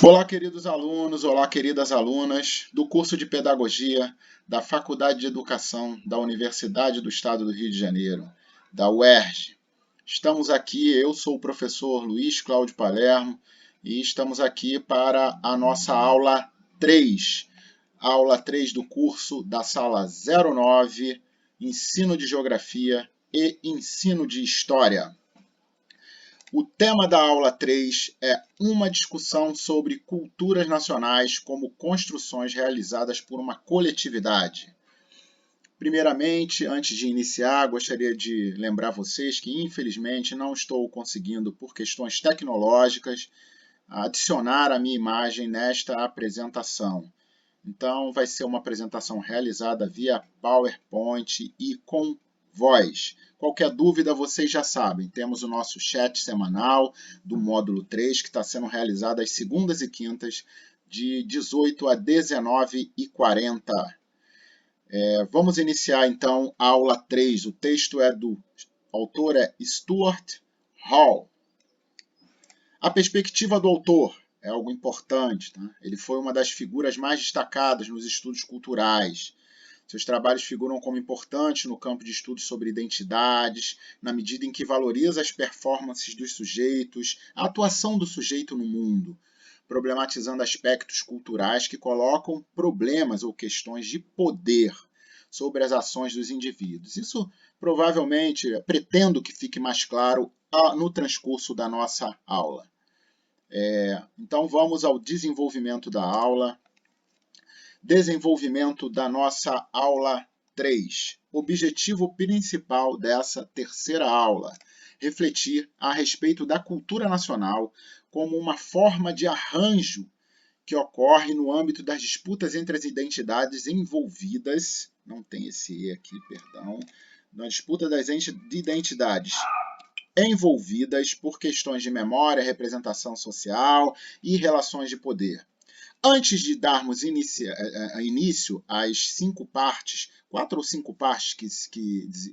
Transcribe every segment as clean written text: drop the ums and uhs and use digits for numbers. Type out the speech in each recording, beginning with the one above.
Olá, queridos alunos, olá, queridas alunas do curso de Pedagogia da Faculdade de Educação da Universidade do Estado do Rio de Janeiro, da UERJ. Estamos aqui, eu sou o professor Luiz Cláudio Palermo e estamos aqui para a nossa aula 3 do curso da sala 09, Ensino de Geografia e Ensino de História. O tema da aula 3 é uma discussão sobre culturas nacionais como construções realizadas por uma coletividade. Primeiramente, antes de iniciar, gostaria de lembrar vocês que, infelizmente, não estou conseguindo, por questões tecnológicas, adicionar a minha imagem nesta apresentação. Então, vai ser uma apresentação realizada via PowerPoint e com voz. Qualquer dúvida, vocês já sabem, temos o nosso chat semanal do módulo 3, que está sendo realizado às segundas e quintas, de 18 a 19h40. Vamos iniciar, então, a aula 3. O texto é do autor Stuart Hall. A perspectiva do autor é algo importante. Tá? Ele foi uma das figuras mais destacadas nos estudos culturais. Seus trabalhos figuram como importantes no campo de estudos sobre identidades, na medida em que valoriza as performances dos sujeitos, a atuação do sujeito no mundo, problematizando aspectos culturais que colocam problemas ou questões de poder sobre as ações dos indivíduos. Isso provavelmente pretendo que fique mais claro no transcurso da nossa aula. Então vamos ao desenvolvimento da aula. Desenvolvimento da nossa aula 3. Objetivo principal dessa terceira aula: refletir a respeito da cultura nacional como uma forma de arranjo que ocorre no âmbito das disputas entre as identidades envolvidas, não tem esse E aqui, perdão, na disputa das identidades envolvidas por questões de memória, representação social e relações de poder. Antes de darmos início às 5 partes, 4 ou 5 partes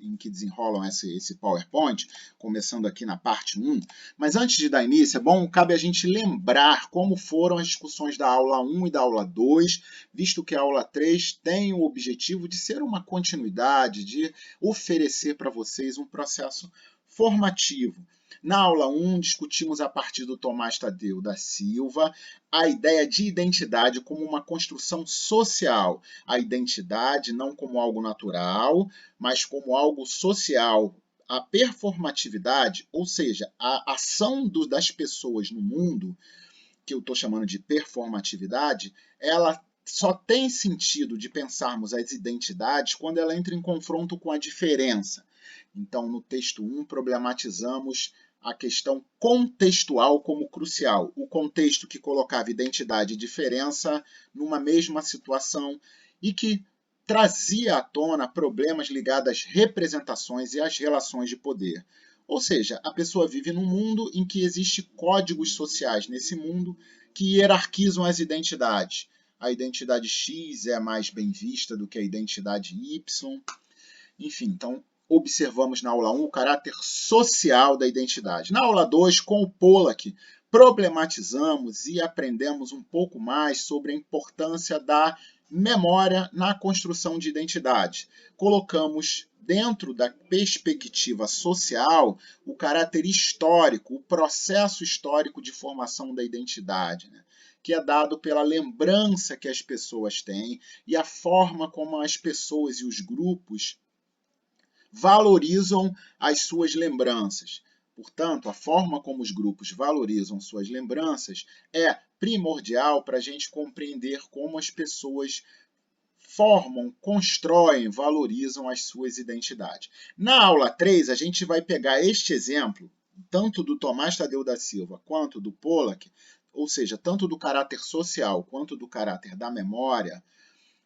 em que desenrolam esse PowerPoint, começando aqui na parte 1, mas antes de dar início, cabe a gente lembrar como foram as discussões da aula 1 e da aula 2, visto que a aula 3 tem o objetivo de ser uma continuidade, de oferecer para vocês um processo formativo. Na aula 1, discutimos a partir do Tomás Tadeu da Silva a ideia de identidade como uma construção social. A identidade não como algo natural, mas como algo social. A performatividade, ou seja, a ação das pessoas no mundo, que eu estou chamando de performatividade, ela só tem sentido de pensarmos as identidades quando ela entra em confronto com a diferença. Então, no texto 1, problematizamos a questão contextual como crucial. O contexto que colocava identidade e diferença numa mesma situação e que trazia à tona problemas ligados às representações e às relações de poder. Ou seja, a pessoa vive num mundo em que existem códigos sociais nesse mundo que hierarquizam as identidades. A identidade X é mais bem vista do que a identidade Y. Enfim, então observamos na aula 1 o caráter social da identidade. Na aula 2, com o Pollack, problematizamos e aprendemos um pouco mais sobre a importância da memória na construção de identidade. Colocamos dentro da perspectiva social o caráter histórico, o processo histórico de formação da identidade, né? Que é dado pela lembrança que as pessoas têm e a forma como as pessoas e os grupos valorizam as suas lembranças. Portanto, a forma como os grupos valorizam suas lembranças é primordial para a gente compreender como as pessoas formam, constroem, valorizam as suas identidades. Na aula 3, a gente vai pegar este exemplo, tanto do Tomás Tadeu da Silva quanto do Pollack, ou seja, tanto do caráter social quanto do caráter da memória.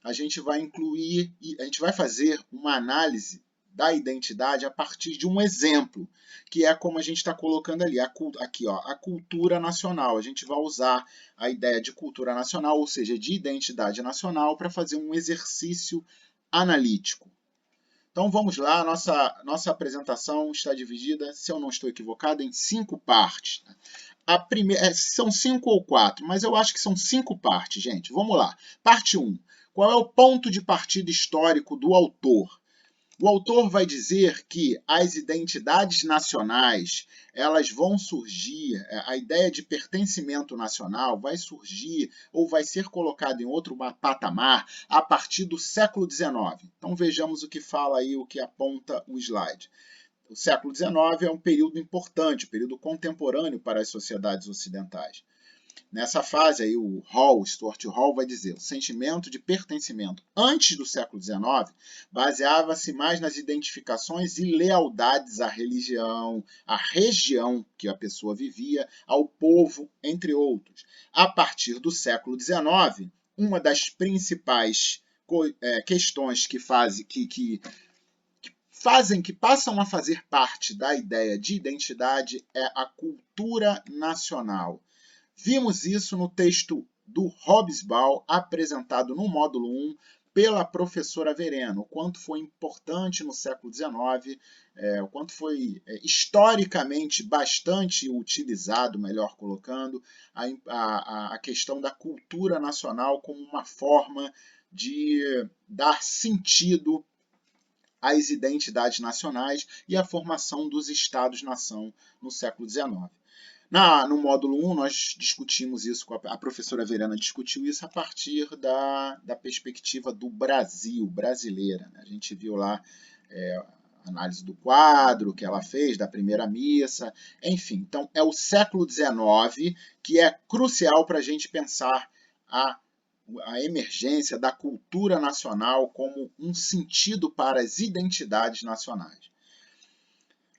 A gente vai incluir, a gente vai fazer uma análise da identidade a partir de um exemplo, que é como a gente está colocando ali, aqui, ó, a cultura nacional. A gente vai usar a ideia de cultura nacional, ou seja, de identidade nacional, para fazer um exercício analítico. Então vamos lá, nossa apresentação está dividida, se eu não estou equivocado, em 5 partes. são 5 ou 4, mas eu acho que são 5 partes, gente. Vamos lá. Parte 1. Qual é o ponto de partida histórico do autor? O autor vai dizer que as identidades nacionais, elas vão surgir, a ideia de pertencimento nacional vai surgir ou vai ser colocada em outro patamar a partir do século XIX. Então vejamos o que fala aí, o que aponta o slide. O século XIX é um período importante, um período contemporâneo para as sociedades ocidentais. Nessa fase, aí, Stuart Hall vai dizer, o sentimento de pertencimento antes do século XIX baseava-se mais nas identificações e lealdades à religião, à região que a pessoa vivia, ao povo, entre outros. A partir do século XIX, uma das principais questões que passam a fazer parte da ideia de identidade é a cultura nacional. Vimos isso no texto do Hobsbawm, apresentado no módulo 1 pela professora Verena, o quanto foi importante no século XIX, o quanto foi historicamente bastante utilizado, melhor colocando, a questão da cultura nacional como uma forma de dar sentido às identidades nacionais e à formação dos Estados-nação no século XIX. No módulo 1, nós discutimos isso, a professora Verena discutiu isso a partir da perspectiva do Brasil, brasileira. A gente viu lá a análise do quadro que ela fez, da primeira missa, enfim. Então, é o século XIX que é crucial para a gente pensar a emergência da cultura nacional como um sentido para as identidades nacionais.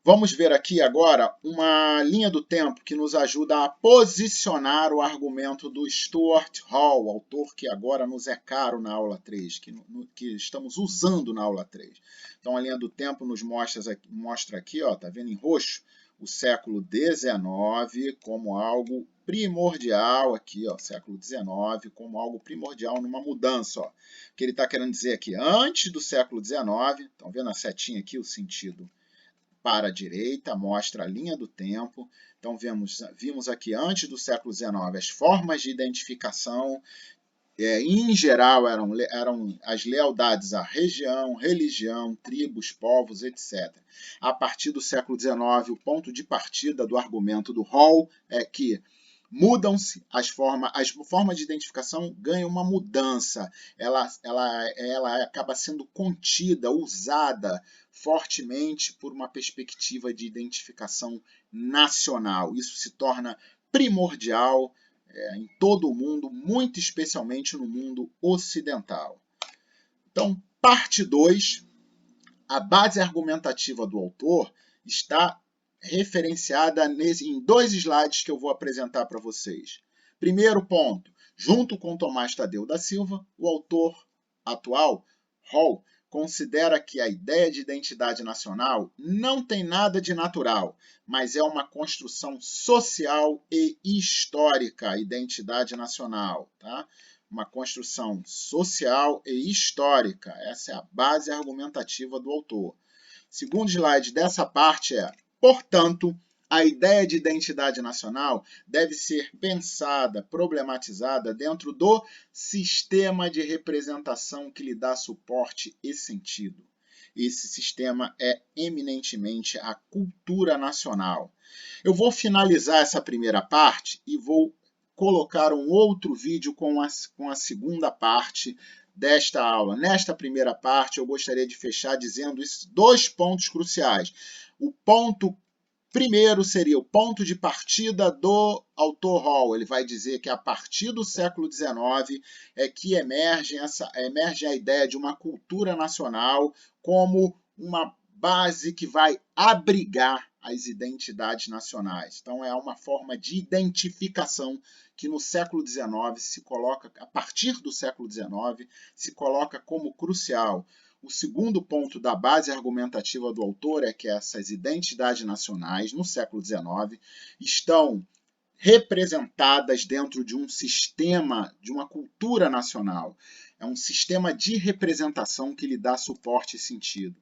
Vamos ver aqui agora uma linha do tempo que nos ajuda a posicionar o argumento do Stuart Hall, autor que agora nos é caro na aula 3, que estamos usando na aula 3. Então a linha do tempo nos mostra aqui, ó, tá vendo em roxo, o século XIX como algo primordial aqui, ó, século XIX como algo primordial numa mudança, ó. O que ele está querendo dizer aqui, antes do século XIX, estão vendo a setinha aqui, o sentido para a direita, mostra a linha do tempo. Então, vimos aqui, antes do século XIX, as formas de identificação, em geral, eram as lealdades à região, religião, tribos, povos, etc. A partir do século XIX, o ponto de partida do argumento do Hall é que mudam-se as formas de identificação ganham uma mudança, ela acaba sendo contida, usada fortemente por uma perspectiva de identificação nacional. Isso se torna primordial em todo o mundo, muito especialmente no mundo ocidental. Então, parte 2, a base argumentativa do autor está referenciada em 2 slides que eu vou apresentar para vocês. Primeiro ponto, junto com Tomás Tadeu da Silva, o autor atual, Hall, considera que a ideia de identidade nacional não tem nada de natural, mas é uma construção social e histórica, a identidade nacional, tá? Uma construção social e histórica. Essa é a base argumentativa do autor. Segundo slide dessa parte é, portanto, a ideia de identidade nacional deve ser pensada, problematizada dentro do sistema de representação que lhe dá suporte e sentido. Esse sistema é eminentemente a cultura nacional. Eu vou finalizar essa primeira parte e vou colocar um outro vídeo com a segunda parte desta aula. Nesta primeira parte, eu gostaria de fechar dizendo 2 pontos cruciais. O ponto primeiro seria o ponto de partida do autor Hall. Ele vai dizer que a partir do século XIX é que emerge a ideia de uma cultura nacional como uma base que vai abrigar as identidades nacionais. Então, é uma forma de identificação que no século XIX se coloca, a partir do século XIX, se coloca como crucial. O segundo ponto da base argumentativa do autor é que essas identidades nacionais, no século XIX, estão representadas dentro de um sistema, de uma cultura nacional. É um sistema de representação que lhe dá suporte e sentido.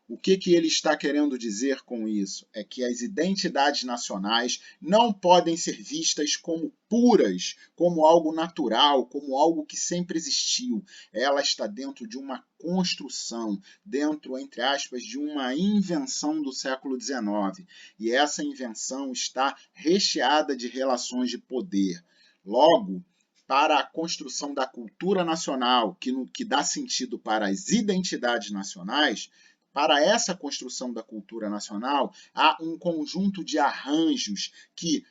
O que ele está querendo dizer com isso? É que as identidades nacionais não podem ser vistas como puras, como algo natural, como algo que sempre existiu. Ela está dentro de uma construção, dentro, entre aspas, de uma invenção do século XIX. E essa invenção está recheada de relações de poder. Logo, para a construção da cultura nacional, que dá sentido para as identidades nacionais, para essa construção da cultura nacional, há um conjunto de arranjos que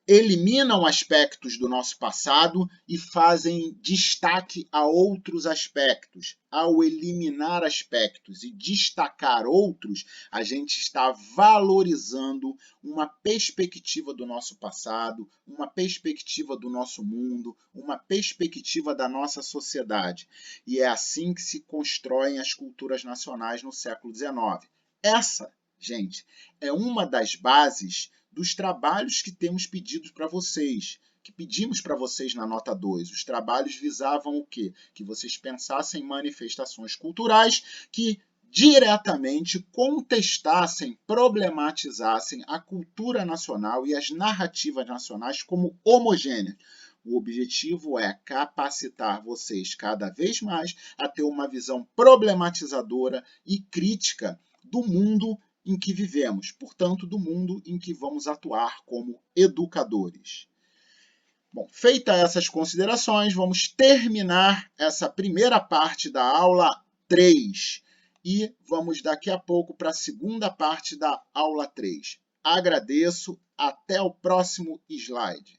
eliminam aspectos do nosso passado e fazem destaque a outros aspectos. Ao eliminar aspectos e destacar outros, a gente está valorizando uma perspectiva do nosso passado, uma perspectiva do nosso mundo, uma perspectiva da nossa sociedade. E é assim que se constroem as culturas nacionais no século XIX. Essa, gente, é uma das bases dos trabalhos que temos pedido para vocês, que pedimos para vocês na nota 2. Os trabalhos visavam o quê? Que vocês pensassem em manifestações culturais que diretamente contestassem, problematizassem a cultura nacional e as narrativas nacionais como homogêneas. O objetivo é capacitar vocês cada vez mais a ter uma visão problematizadora e crítica do mundo em que vivemos, portanto, do mundo em que vamos atuar como educadores. Bom, feitas essas considerações, vamos terminar essa primeira parte da aula 3 e vamos daqui a pouco para a segunda parte da aula 3. Agradeço, até o próximo slide.